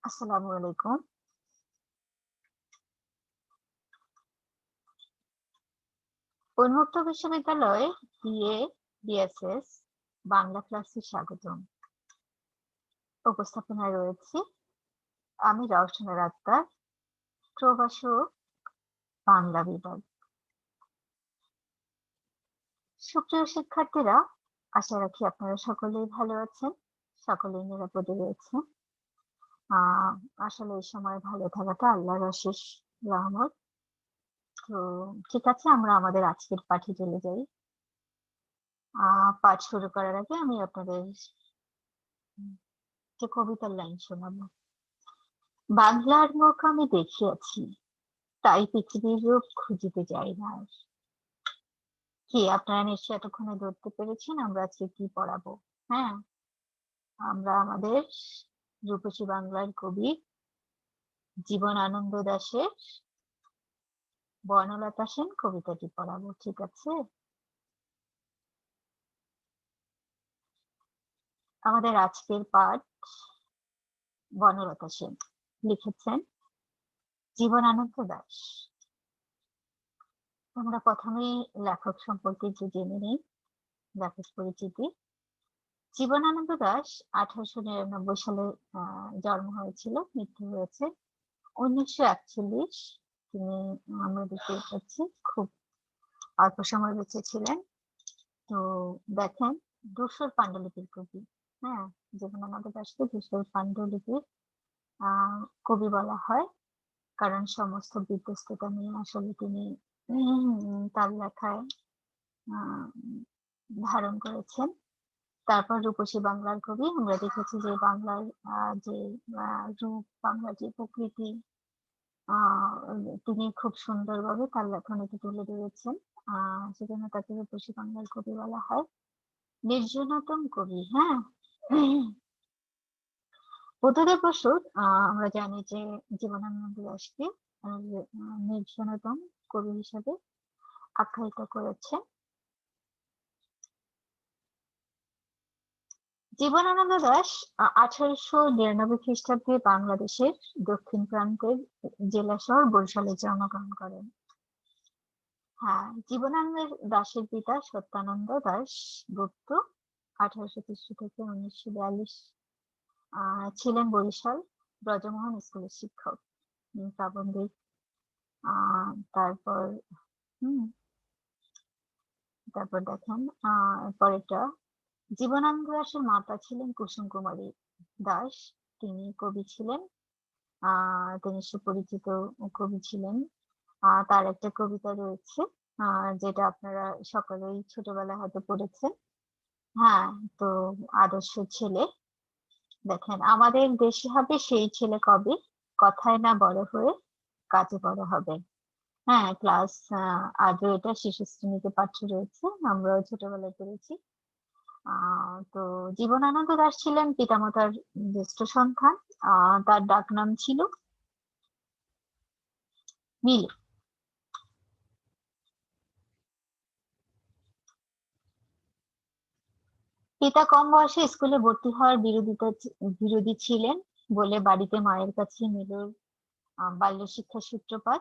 আসসালামু আলাইকুম। উন্মুক্ত বিশ্ববিদ্যালয়ে বিএ, বিএসএস বাংলা ক্লাসে স্বাগতম। উপস্থাপনায় রয়েছে আমি রওশনের আক্তার, প্রভাষক, বাংলা বিভাগ। সুপ্রিয় শিক্ষার্থীরা, আশা রাখি আপনারা সকলেই ভালো আছেন, সকলেই নিরাপদে রয়েছেন। আসলে এই সময় ভালো থাকাটা আল্লাহর অশেষ রহমত। তো ঠিক আছে, আমরা আমাদের আজকের পাঠে চলে যাই। পাঠ শুরু করার আগে আমি আপনাদের যে কবিতার লাইন শোনাবো। বাংলার মুখ আমি দেখিয়াছি, তাই পৃথিবীর রূপ খুঁজিতে যাই না আর। কি আপনারা নিশ্চয়ই এতক্ষণে ধরতে পেরেছেন আমরা আজকে কি পড়াবো? হ্যাঁ, আমরা আমাদের রূপসী বাংলার কবি জীবনানন্দ দাশের বনলতা সেন কবিতাটি পড়াবো, ঠিক আছে? আমাদের আজকের পাঠ বনলতা সেন, লিখেছেন জীবনানন্দ দাশ। আমরা প্রথমেই লেখক সম্পর্কে যে জেনে নিই, লেখক পরিচিতি। জীবনানন্দ দাশ 1899 সালে জন্ম হয়েছিল, মৃত্যু হয়েছে 1941। তিনি আমরা দেখতে পাচ্ছি খুব অল্প সময় বেঁচে ছিলেন। তো দেখেন, ধূসর পাণ্ডুলিপির কবি। হ্যাঁ, জীবনানন্দ দাশকে ধূসর পাণ্ডুলিপির কবি বলা হয়, কারণ সমস্ত বিধ্বস্ততা নিয়ে আসলে তিনি তার লেখায় ধারণ করেছেন। তারপর রূপসী বাংলার কবি, আমরা দেখেছি যে বাংলার যে রূপ, বাংলার যে প্রকৃতি তিনি খুব সুন্দরভাবে তার লেখনীতে তুলে ধরেছেন। সেজন্য তাকে রূপসী বাংলার কবি বলা হয়। নির্জনতম কবি, হ্যাঁ। বুদ্ধদেব বসু, আমরা জানি যে জীবনানন্দ দাশকে নির্জনতম কবি হিসেবে আখ্যায়িত করেছে। জীবনানন্দ দাশ 1899 খ্রিস্টাব্দে বাংলাদেশের দক্ষিণ প্রান্তের জেলা শহর বরিশালে জন্মগ্রহণ করেন। হ্যাঁ, জীবনানন্দ দাশের পিতা সত্যানন্দ দাশ গুপ্ত 1863 থেকে 1942 ছিলেন বরিশাল ব্রজমোহন স্কুলের শিক্ষক, প্রাবন্ধিক। তারপর তারপর দেখেন পরেরটা, জীবনানন্দ দাশের মাতা ছিলেন কুসুম কুমারী দাস। তিনি কবি ছিলেন, তিনি সুপরিচিত কবি ছিলেন। তার একটা কবিতা রয়েছে যেটা আপনারা সকলেই ছোটবেলায় হয়তো পড়েছেন। হ্যাঁ, তো আদর্শ ছেলে। দেখেন, আমাদের দেশে হবে সেই ছেলে কবে, কথায় না বড় হয়ে কাজে বড় হবে। হ্যাঁ, ক্লাস আজও এটা শিশু শ্রেণীতে পাঠ্য রয়েছে, আমরাও ছোটবেলায় পড়েছি। তো জীবনানন্দ দাশ ছিলেন পিতামাতার জ্যেষ্ঠ সন্তান। তার ডাক নাম ছিল মিলি। পিতা কম বয়সে স্কুলে ভর্তি হওয়ার বিরোধী ছিলেন বলে বাড়িতে মায়ের কাছে মিলুর বাল্য শিক্ষার সূত্রপাত।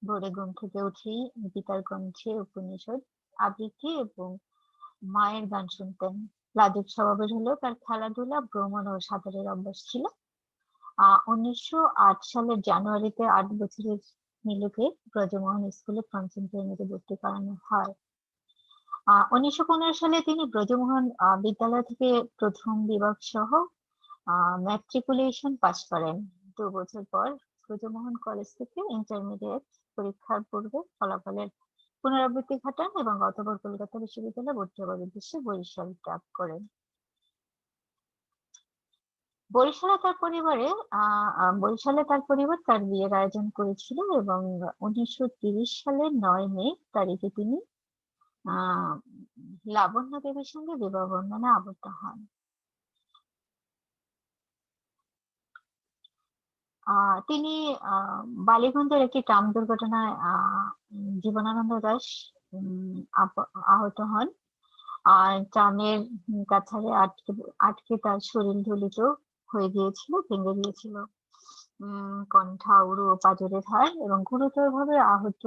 ভোরে ঘুম থেকে উঠেই পিতার কণ্ঠে উপনিষদ আবৃত্তি এবং মায়ের গান শুনতেন। লাজুক স্বভাবের হলেও তার খেলাধুলা, ভ্রমণ ও সাঁতারের অভ্যাস ছিল। 1908 সালের জানুয়ারিতে 8 বছরের মিলুকে ব্রজমোহন স্কুলে পঞ্চম শ্রেণীতে ভর্তি করানো হয়। 1915 সালে তিনি ব্রজমোহন বিদ্যালয় থেকে প্রথম বিভাগ সহ ম্যাট্রিকুলেশন পাশ করেন। 2 বছর পর ব্রজমোহন কলেজ থেকে ইন্টারমিডিয়েট পরীক্ষার পূর্বে ফলাফলের পুনরাবৃত্তি ঘটান এবং অতঃপর কলকাতা বিশ্ববিদ্যালয়ে ভর্তি হবার উদ্দেশ্যে বরিশাল ত্যাগ করেন। বরিশালে তার পরিবার তার বিয়ের আয়োজন করেছিল এবং 1930 সালের 9 মে তারিখে তিনি লাবণ্য দেবীর সঙ্গে বিবাহ বন্ধনে আবদ্ধ হন। তিনি বালিগঞ্জের একটি ট্রাম দুর্ঘটনায় জীবনানন্দ দাশ আহত হন। ট্রামের কাছারে আটকে তার শরীর ঢুলিত হয়ে গিয়েছিল, ভেঙে গিয়েছিল। কণ্ঠা উরু ও পাঁজরের হাড় এবং গুরুতরভাবে আহত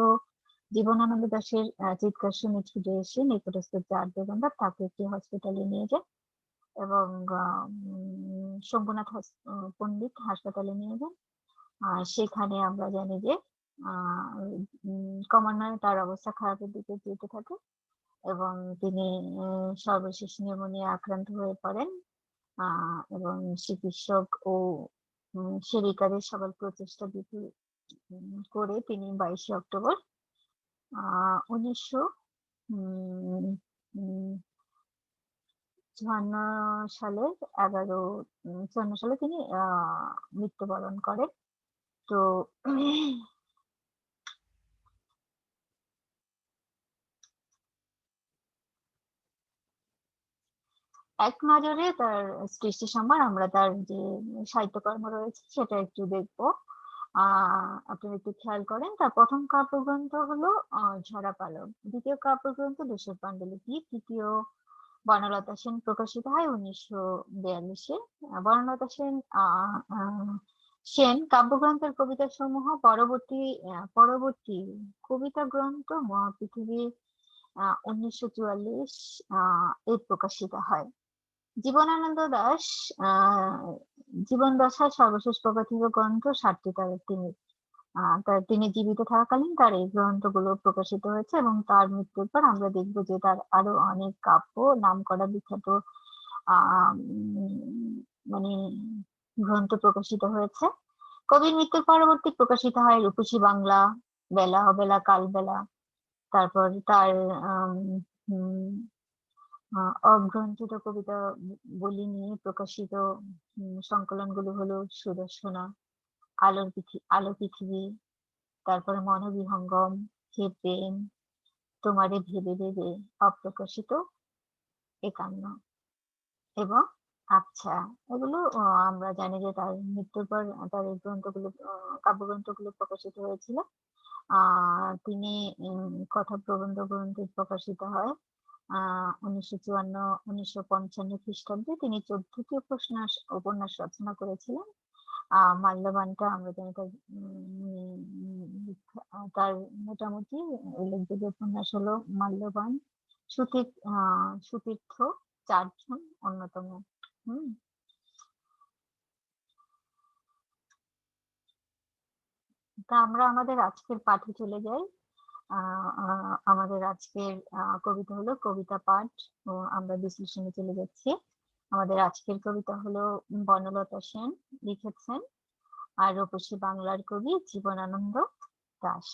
জীবনানন্দ দাশের চিৎকার শুনে ছুটে এসে নিকটস্থ চার দোকানদার তাকে একটি হসপিটালে নিয়ে যায় এবং শম্ভুনাথ পণ্ডিত হাসপাতালে নিয়ে যান। আর সেখানে আমরা জানি যে ক্রমান্বয়ে তার অবস্থা খারাপের দিকে যেতে থাকে এবং তিনি সর্বশেষ নিউমোনিয়া আক্রান্ত হয়ে পড়েন এবং চিকিৎসক ও সেবিকাদের সকল প্রচেষ্টা করে তিনি 22শে অক্টোবর 1954 সালের 54 সালে তিনি মৃত্যুবরণ করেন। তো এক নজরে তার সৃষ্টি সম্ভার আমরা তার যে সাহিত্যকর্ম রয়েছে সেটা একটু দেখবো। আপনারা একটু খেয়াল করেন, তার প্রথম কাব্যগ্রন্থ হলো ঝরা পালক, দ্বিতীয় কাব্যগ্রন্থ দেশের পাণ্ডুলিপি, তৃতীয় বনলতা সেন প্রকাশিত হয় 1942-এ। বনলতা সেন কাব্যগ্রন্থের কবিতা সমূহ পরবর্তী কবিতা গ্রন্থ মহাপৃথিবী 1944 এর প্রকাশিত হয়। জীবনানন্দ দাশ জীবন দশায় সর্বশেষ প্রকাশিত গ্রন্থ 7টি তিনি জীবিত থাকাকালীন তার এই গ্রন্থগুলো প্রকাশিত হয়েছে এবং তার মৃত্যুর পর আমরা দেখবো যে তার আরো অনেক কাব্য নামকরা বিখ্যাত মানে গ্রন্থ প্রকাশিত হয়েছে। কবির মৃত্যুর পরবর্তী প্রকাশিত হয় রূপসী বাংলা, বেলা অবেলা কালবেলা। তারপর তার অগ্রন্থিত কবিতা বলি নিয়ে প্রকাশিত সংকলনগুলো হলো সুদর্শনা, আলো পৃথিবী, তারপরে মনোবিহঙ্গম, হে প্রেম, তোমারে ভেবে ভেবে, অপ্রকাশিত 51 এবং আচ্ছা। এগুলো আমরা জানি যে তার মৃত্যুর পর তার এই কাব্যগ্রন্থগুলো প্রকাশিত হয়েছিল। তিনি কথা প্রবন্ধ গ্রন্থ প্রকাশিত হয় 1955 খ্রিস্টাব্দে। তিনি 14টি উপন্যাস রচনা করেছিলেন। মাল্যবানটা আমরা জানি তার মোটামুটি উল্লেখযোগ্য উপন্যাস হলো মাল্যবান, সুতীর্থ, চারজন অন্যতম। তা আমরা আমাদের আজকের পাঠে চলে যাই। আমাদের আজকের কবিতা হলো কবিতা পাঠ ও আমরা বিশ্লেষণে চলে যাচ্ছি। আমাদের আজকের কবিতা হলো বনলতা সেন লিখেছেন আর রূপসী বাংলার কবি জীবনানন্দ দাশ।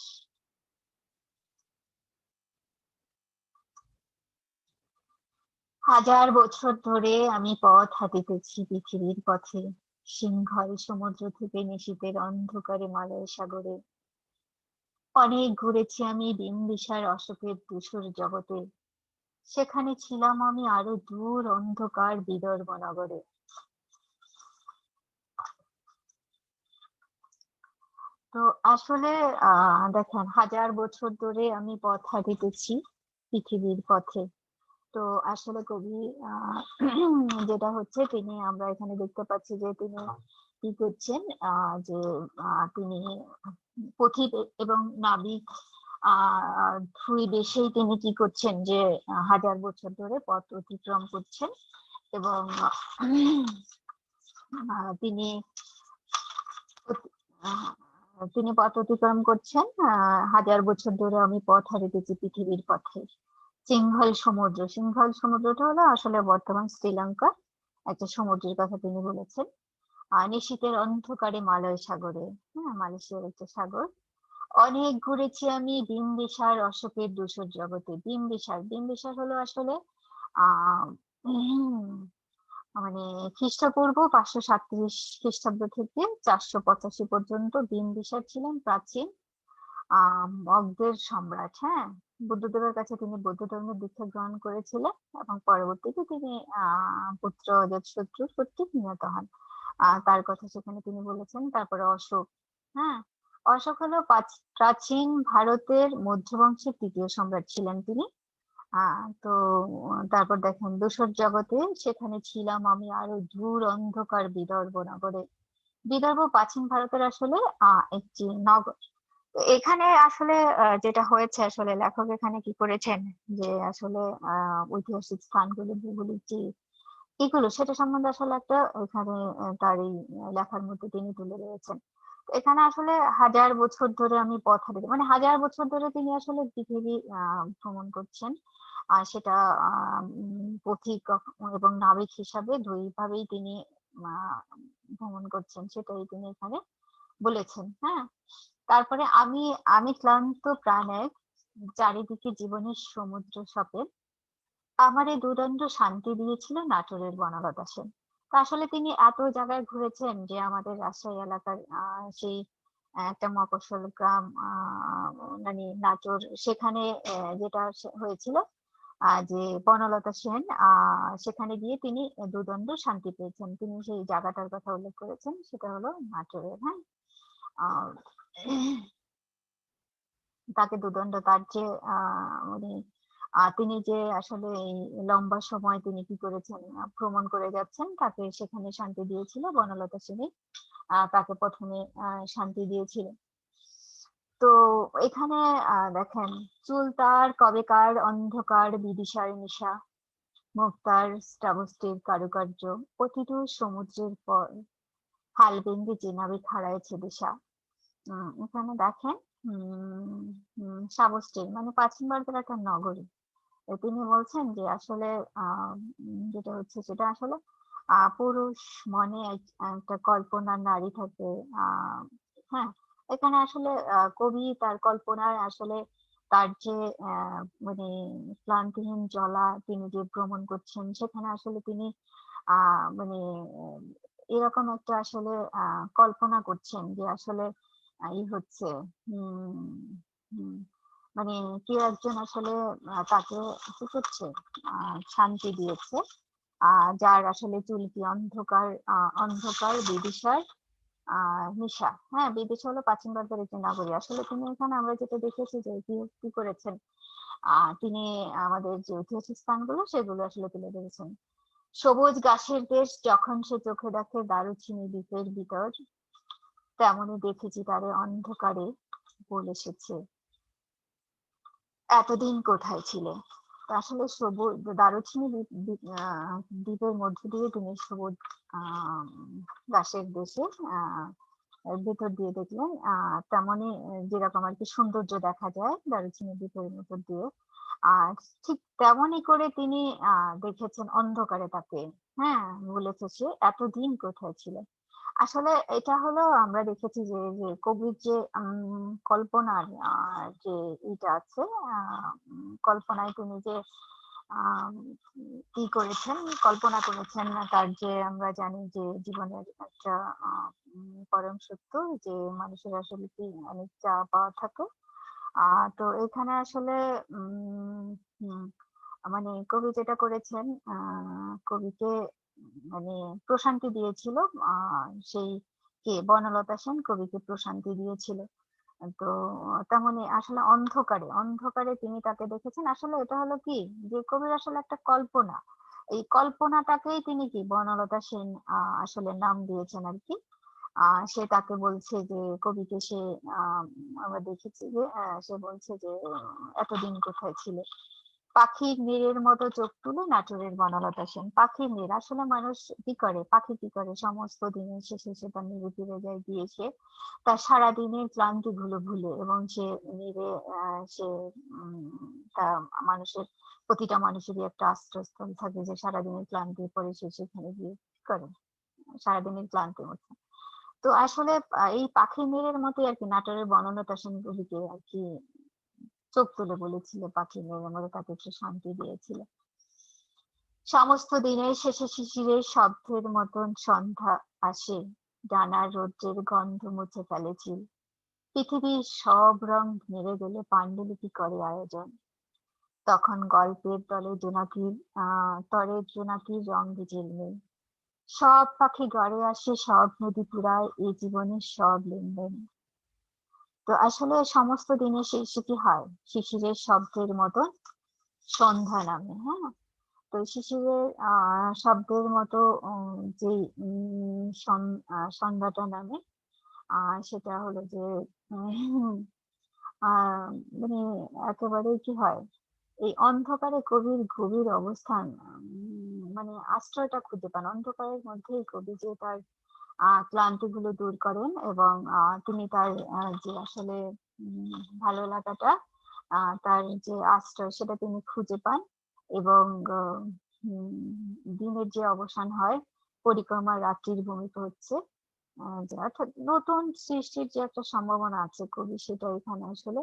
হাজার বছর ধরে আমি পথ হাঁটিতেছি পৃথিবীর পথে, সিংহল সমুদ্র থেকে নিশীথের অন্ধকারে মালয় সাগরে। অনেক ঘুরেছি আমি বিম্বিসার অশোকের ধূসর জগতে, সেখানে ছিলাম আমি আরো দূর অন্ধকার বিদর্ভ নগরে। তো আসলে দেখেন, হাজার বছর ধরে আমি পথ হাঁটিতেছি পৃথিবীর পথে। তো আসলে কবি যেটা হচ্ছে, আমরা এখানে দেখতে পাচ্ছি যে তিনি কি করছেন, যে তিনি পথিক এবং নাবিক দুই দেশেই তিনি কি করছেন, যে হাজার বছর ধরে পথ অতিক্রম করছেন এবং তিনি পথ অতিক্রম করছেন। হাজার বছর ধরে আমি পথ হারিতেছি পৃথিবীর পথে। সিংহল সমুদ্রটা হলো আসলে বর্তমান শ্রীলঙ্কার একটা সমুদ্রের কথা তিনি বলেছেন। নিশীথের অন্ধকারে মালয় সাগরে, মালয়েশিয়ার একটা সাগর। অনেক ঘুরেছি আমি বিম্বিসার অশোকের ধূসর জগতে। বিম্বিসার হলো আসলে মানে খ্রিস্টপূর্ব 537 খ্রিস্টাব্দ থেকে 485 পর্যন্ত বিম্বিসার ছিলেন প্রাচীন মগধের সম্রাট। বুদ্ধদেবের কাছে তিনি বৌদ্ধ ধর্মের দীক্ষা গ্রহণ করেছিলেন এবং পরবর্তীতে তিনি পুত্র অজাতশত্রুর কর্তৃক নিহত হন। তার কথা সেখানে তিনি বলেছেন। তারপরে অশোক হলো প্রাচীন ভারতের মধ্যবংশের তৃতীয় সম্রাট ছিলেন তিনি। তো তারপর দেখেন, ধূসর জগতে সেখানে ছিলাম আমি আরো দূর অন্ধকার বিদর্ভ নগরে। বিদর্ভ প্রাচীন ভারতের আসলে একটি নগর। তো এখানে আসলে যেটা হয়েছে, আসলে লেখক এখানে কি করেছেন, যে আসলে ঐতিহাসিক স্থানগুলো, ভৌগোলিক যে এগুলো, সেটা সম্বন্ধে আসলে একটা এখানে তার এই লেখার মধ্যে তিনি তুলে ধরেছেন। তো এখানে আসলে হাজার বছর ধরে আমি পথ হাঁটি, মানে হাজার বছর ধরে তিনি আসলে পৃথিবী ভ্রমণ করছেন। আর সেটা পথিক এবং নাবিক হিসাবে দুই ভাবেই তিনি আহ, ভ্রমণ করছেন, সেটাই তিনি এখানে বলেছেন। হ্যাঁ, তারপরে আমি আমি ক্লান্ত প্রাণে চারিদিকে জীবনের সমুদ্র সপে আমার এই দুদণ্ড শান্তি দিয়েছিল নাটোরের বনলতা সেন। তো আসলে তিনি এত জায়গায় ঘুরেছেন, যে আমাদের রাজশাহী এলাকার সেই একটা মফস্বল গ্রাম, মানে নাটোর, সেখানে যেটা হয়েছিল, যে বনলতা সেন সেখানে গিয়ে তিনি দুদণ্ড শান্তি পেয়েছেন। তিনি সেই জায়গাটার কথা উল্লেখ করেছেন, সেটা হলো নাটোরের। হ্যাঁ, আহ তাকে দুদণ্ড, তার যে উনি তিনি যে আসলে এই লম্বা সময় তিনি কি করেছেন, ভ্রমণ করে যাচ্ছেন, তাকে সেখানে শান্তি দিয়েছিল বনলতা সেনই। তাকে প্রথমে শান্তি দিয়েছিল। তো এখানে দেখেন, চুল তার কবেকার অন্ধকার বিদিশার নিশা, মুখ তার শ্রাবস্তির কারুকার্য, অতিদূর সমুদ্রের পর হাল ভেঙ্গে যে নাবিক হারাইছে দিশা। এখানে দেখেন, শ্রাবস্তি মানে প্রাচীন ভারতের একটা নগরী। তিনি বলছেন যে আসলে যেটা হচ্ছে, সেটা আসলে পুরুষ মনে একটা কল্পনার নারী থাকে। হ্যাঁ, এখানে আসলে কবি তার কল্পনায় আসলে তার যে মানে ক্লান্তিহীন জলা তিনি যে ভ্রমণ করছেন, সেখানে আসলে তিনি মানে এরকম একটা আসলে কল্পনা করছেন, যে আসলে ই হচ্ছে, হম হম মানে কেউ একজন আসলে তাকে কি করছে, শান্তি দিয়েছে, যার আসলে চুলকি অন্ধকার, অন্ধকার বিদিশার নিশা। হ্যাঁ, বিদিশা হলো প্রাচীন ভারতের একটি নগরী। আসলে তিনি এখানে আমরা যেটা দেখেছি, যে কি কি করেছেন, তিনি আমাদের যে ঐতিহাসিক স্থানগুলো সেগুলো আসলে তুলে ধরেছেন। সবুজ ঘাসের দেশ যখন সে চোখে দেখে দারুচিনি দ্বীপের ভিতর, তেমনি দেখেছি তারে অন্ধকারে বলে এসেছে, এতদিন কোথায় ছিলে। তো আসলে সবুজ দারুচিনি দ্বীপের মধ্য দিয়ে তিনি সবুজ আহ ঘাসের দেশে এর ভেতর দিয়ে দেখলেন, তেমনি যেরকম আর কি সৌন্দর্য দেখা যায় দারুচিনি দ্বীপের ভেতর দিয়ে, আর ঠিক তেমনই করে তিনি দেখেছেন অন্ধকারে তাকে। হ্যাঁ, বলেছে সে এতদিন কোথায় ছিল। আসলে এটা হলো, আমরা দেখেছি যে যে কবির যে কল্পনার যে এটা আছে, কল্পনায় তিনি যে আম, কি করেছেন, কল্পনা করেছেন, তার যে আমরা জানি যে জীবনের একটা পরম সত্য, যে মানুষের আসলে কি অনেক চাওয়া পাওয়া থাকে। তো এখানে আসলে উম উম, মানে কবি যেটা করেছেন, কবিকে মানে প্রশান্তি দিয়েছিল, সেই কে বনলতা সেন কবিকে প্রশান্তি দিয়েছিল। তো তেমনি আসলে অন্ধকারে অন্ধকারে তিনি তাকে দেখেছেন। আসলে এটা হলো কি, যে কবির আসলে একটা কল্পনা, এই কল্পনাটাকেই তিনি কি বনলতা সেন আসলে নাম দিয়েছেন আর কি। সে তাকে বলছে যে কবিকে সে আমরা দেখেছি যে সে বলছে যে এতদিন কোথায় ছিলে। পাখির নীড়ের মতো চোখ তুলে নাটোরের বনলতা সেন। পাখির নীড়, আসলে মানুষ কি করে, পাখি কি করে, সমস্ত দিনের শেষে সে তার নিরে ফিরে যায়, গিয়ে সে তার সারাদিনের ক্লান্তি গুলো ভুলে, এবং সে নিরে সে তা মানুষের, প্রতিটা মানুষেরই একটা আশ্রয়স্থল থাকে, যে সারাদিনের ক্লান্তির পরে সে সেখানে গিয়ে কি করে, সারাদিনের ক্লান্তি মুছে। তো আসলে এই পাখির নীড়ের মতোই আর কি নাটোরের বনলতা সেন কবিকে আর কি চোখ তুলে বলেছিল, পাখি মেয়ের মতো তাকে একটু শান্তি দিয়েছিল। সমস্ত দিনের শেষে শিশিরের শব্দের মতন সন্ধ্যা আসে, ডানার রৌদ্রের গন্ধ মুছে ফেলেছি, পৃথিবীর সব রং নেড়ে গেলে পাণ্ডুলিপি করে আয়োজন। তখন গল্পের তলে জোনাকির তরে জোনাকির রং ঝিলমিল, সব পাখি ঘরে আসে, সব নদী পুরায়, এই জীবনের সব লেনদেন। তো আসলে সমস্ত দিনের শেষে কি হয়, শিশিরের শব্দের মতন সন্ধ্যা নামে। হ্যাঁ, তো শিশিরের শব্দের মতো যে সংজ্ঞাটা নামে সেটা হলো যে মানে একেবারেই কি হয়, এই অন্ধকারে কবির গভীর অবস্থান, মানে আশ্রয়টা খুঁজে পান অন্ধকারের মধ্যেই কবি, যে তার ক্লান্তিগুলো দূর করেন এবং তিনি তার যে আসলে ভালো লাগাটা, তার যে আশ্রয় সেটা তিনি খুঁজে পান এবং দিনের যে অবসান হয়, পরিক্রমার রাত্রির ভূমিকা হচ্ছে, যে অর্থাৎ নতুন সৃষ্টির যে একটা সম্ভাবনা আছে, কবি সেটা এখানে আসলে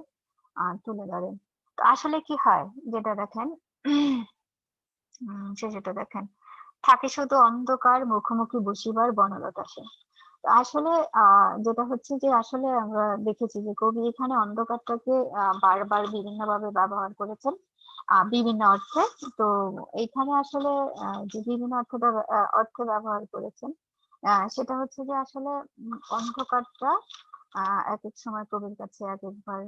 তুলে ধরেন। তো আসলে কি হয়, যেটা দেখেন সেটা দেখেন, থাকে শুধু অন্ধকার মুখোমুখি বসিবার বনলতা সে। আসলে যেটা হচ্ছে যে আসলে আমরা দেখেছি যে কবি এখানে অন্ধকারটাকে বারবার বিভিন্ন ভাবে ব্যবহার করেছেন, বিভিন্ন অর্থে। তো এইখানে আসলে যে বিভিন্ন অর্থে ব্যবহার করেছেন, সেটা হচ্ছে যে আসলে অন্ধকারটা এক এক সময় কবির কাছে এক একবার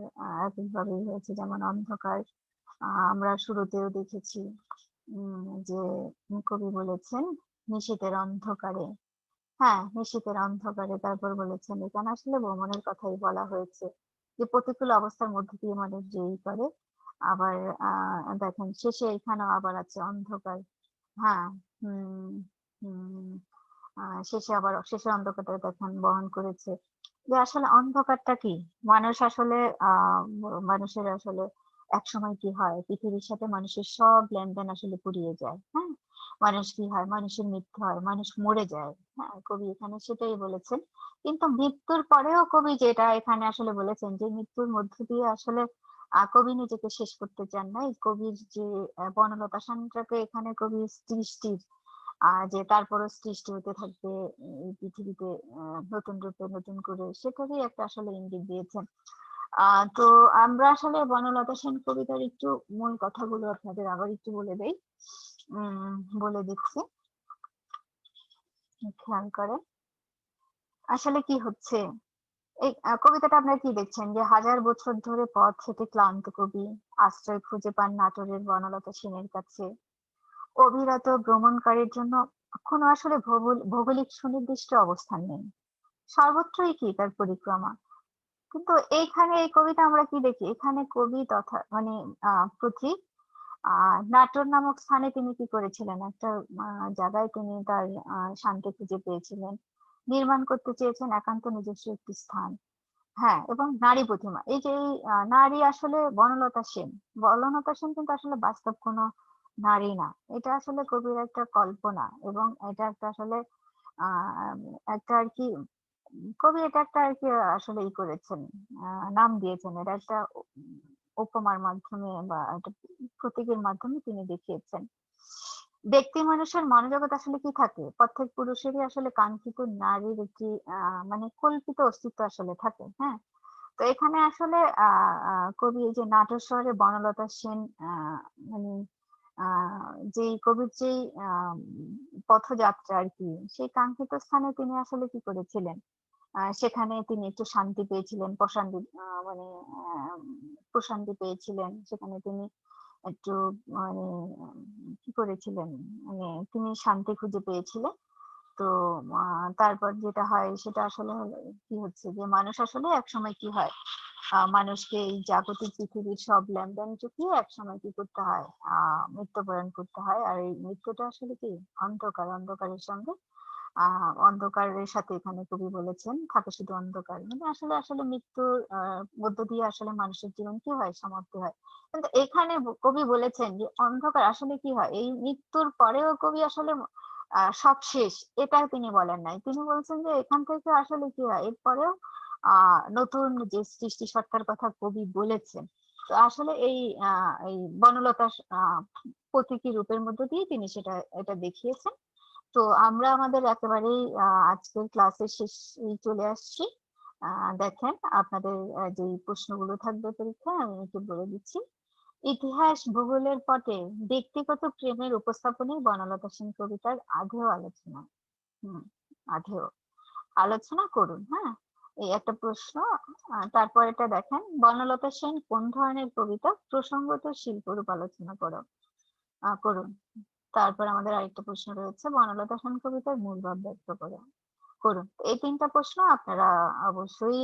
এক একভাবেই হয়েছে। যেমন অন্ধকার আমরা শুরুতেও দেখেছি যে কবি বলেছেন নিশীথের অন্ধকারে, হ্যাঁ নিশীথের অন্ধকারে। তারপর বলেছেন এখানে আসলে ভ্রমণের কথাই বলা হয়েছে, যে প্রতিকূল অবস্থার মধ্যে দিয়ে মানুষ জয়ী করে। আবার দেখেন শেষে এখানেও আবার আছে অন্ধকার, হ্যাঁ। হম হম শেষে অন্ধকারটা দেখেন বহন করেছে। যে আসলে অন্ধকারটা কি, মানুষ আসলে মানুষের আসলে এক সময় কি হয়, পৃথিবীর সাথে মানুষের সব লেনদেন আসলে ফুরিয়ে যায়, হ্যাঁ। মানুষ কি হয়, মানুষের মৃত্যু হয়, মানুষ মরে যায়, হ্যাঁ। কবি এখানে সেটাই বলেছেন। কিন্তু মৃত্যুর পরেও কবি যেটা এখানে আসলে বলেছেন, যে মৃত্যুর মধ্য দিয়ে আসলে কবি নিজেকে শেষ করতে চান না। এই কবির যে বনলতা সেনটাকে এখানে কবি সৃষ্টির, যে তারপরও সৃষ্টি হতে থাকবে এই পৃথিবীতে নতুন রূপে নতুন করে, সেটারই একটা আসলে ইঙ্গিত দিয়েছেন। তো আমরা আসলে বনলতা সেন কবিতার একটু মূল কথাগুলো আপনাদের আবার একটু বলে দেই, বলে দিচ্ছি, খেয়াল করে। আসলে কি হচ্ছে, এই কবিতাটা আপনারা কি দেখছেন, যে হাজার বছর ধরে পথ হেঁটে ক্লান্ত কবি আশ্রয় খুঁজে পান নাটোরের বনলতা সেনের কাছে। অবিরত ভ্রমণকারীর জন্য কোনো আসলে ভৌগোলিক সুনির্দিষ্ট অবস্থান নেই, সর্বত্রই কি তার পরিক্রমা। কিন্তু এইখানে এই কবিতা আমরা কি দেখি, এখানে কবি তথা মানে পথিক নাটোর নামক স্থানে তিনি কি করেছিলেন, একটা জায়গায় তিনি তার শান্তি খুঁজে পেয়েছিলেন, নির্মাণ করতে চেয়েছেন একান্ত নিজস্ব একটি স্থান, হ্যাঁ। এবং নারী প্রতিমা, এই যে নারী আসলে বনলতা সেন কিন্তু আসলে বাস্তব কোনো নারী না, এটা আসলে কবির একটা কল্পনা, এবং এটা একটা আসলে আহ একটা আর কি, কবি এটা একটা আর কি আসলে করেছেন, নাম দিয়েছেন, এটা একটা উপমার মাধ্যমে বা একটা প্রতীকের মাধ্যমে তিনি দেখিয়েছেন। ব্যক্তি মানুষের মনোজগৎ আসলে কি থাকে, প্রত্যেক পুরুষেরই আসলে কাঙ্ক্ষিত নারীর একটি মানে কল্পিত অস্তিত্ব আসলে থাকে, হ্যাঁ। তো এখানে আসলে কবি এই যে নাটোর শহরে বনলতা সেন মানে যেই কবির যেই পথযাত্রা আর কি, সেই কাঙ্ক্ষিত স্থানে তিনি আসলে কি করেছিলেন, সেখানে তিনি একটু শান্তি পেয়েছিলেন, প্রশান্তি মানে প্রশান্তি পেয়েছিলেন সেখানে তিনি একটু মানে কি করেছিলেন, মানে তিনি শান্তি খুঁজে পেয়েছিলেন। তো তারপর যেটা হয় সেটা আসলে হলো কি হচ্ছে, যে মানুষ আসলে একসময় কি হয়, মানুষকে এই জাগতিক পৃথিবীর সব লেনদেন চুকিয়ে একসময় কি করতে হয়, মৃত্যুবরণ করতে হয়। আর এই মৃত্যুটা আসলে কি অন্ধকারের সঙ্গে অন্ধকারের সাথে এখানে কবি বলেছেন থাকে শুধু অন্ধকার, মানে আসলে আসলে মৃত্যুর মধ্য দিয়ে আসলে মানুষের জীবন কি হয়, সমাপ্তি হয়। কিন্তু এখানে কবি বলেছেন যে অন্ধকার আসলে কি হয়, এই মৃত্যুর পরেও কবি আসলে সব শেষ এটা তিনি বলেন নাই, তিনি বলছেন যে এখান থেকে আসলে কি হয়, এরপরেও নতুন যে সৃষ্টি সত্তার কথা কবি বলেছেন। তো আসলে এই বনলতা প্রতীকী রূপের মধ্য দিয়ে তিনি এটা দেখিয়েছেন। তো আমরা আমাদের একেবারেই আজকের ক্লাসের শেষ চলে আসছি। দেখেন আপনাদের যে প্রশ্নগুলো থাকবে পরীক্ষায় আমি একটু বলে দিচ্ছি। ইতিহাস ভূগোলের পটে ব্যক্তিগত প্রেমের উপস্থাপনে বনলতা সেন কবিতার আধেয় আলোচনা, আধেয় আলোচনা করুন, হ্যাঁ। এই একটা প্রশ্ন। তারপর এটা দেখেন, বনলতা সেন কোন ধরনের কবিতা, প্রসঙ্গত শিল্পরূপ আলোচনা করুন। তারপর আমাদের আরেকটা প্রশ্ন রয়েছে, বনলতা সেন কবিতার মূল ভাব ব্যক্ত করুন। এই ৩ টা প্রশ্ন আপনারা অবশ্যই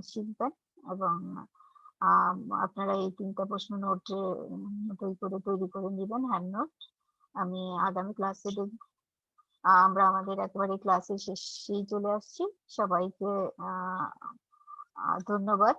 শিখবেন এবং আপনারা এই ৩ টা প্রশ্ন নোটে তৈরি করে নিবেন, হ্যান্ড নোট। আমি আগামী ক্লাসে আমরা আমাদের একেবারে ক্লাসের শেষেই চলে আসছি। সবাইকে ধন্যবাদ।